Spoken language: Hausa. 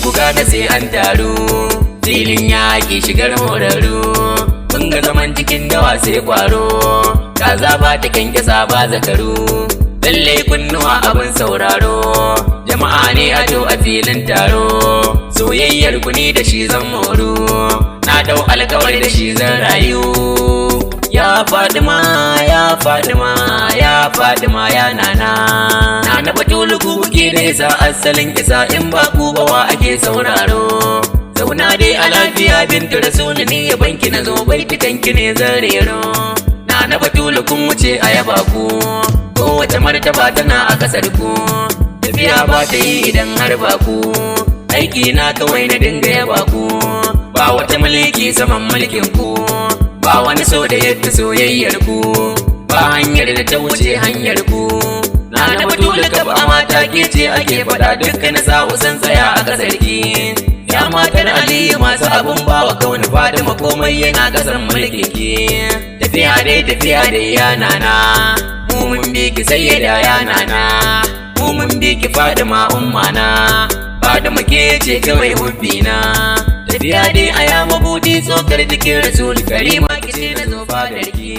ku gane sai an taru, filin yaƙi shigar horarru, mun ga zaman cikin dawa sai kwaro, kaza ba ta kyankyasa ba zakaru, lallai kunnuwa abin sauraro, jama'a ne ado a filin taro, soyayyar ku ni da shi zan moru, na dau alkawari da shi zan rayu. Ya Fadima, ya Fadima, ya Fadima, ya Nana. Nana Batulu ku kuke da isa asalin isa, in ba ku ba wa ake sauraro. Zauna dai a lafiya bintu Rasulu, ni ya banki na zo baitukanki ne zan rero. Nana Batulu kun wuce a yaba ku, kowace martaba tana a kasar ku, tafiya ba ta yi idan har ba ku, aiki na kawai na dinga yaba ku, ba wata mulki saman mulkin ku, ba wani so da yadda soyayyar ku, ba hanyar da ta wuce hanyar ku. Nana Batulu ka ba mata ke ce ake faɗa, dukkan sa'u san tsaya a kasar ki. Ya matar Aliyu masu abun bawa kauni Fadima komai yana kasan mulkin ki. Tafiya dai ya Nana, mu mun bi ki sayyada ya Nana, mu mun bi ki Fadima ummana, Fadima ke ce kawai hubbina. Tafiya dai a ya mabudi tsokar jikin Rasul Karima kice na zo fadar ki.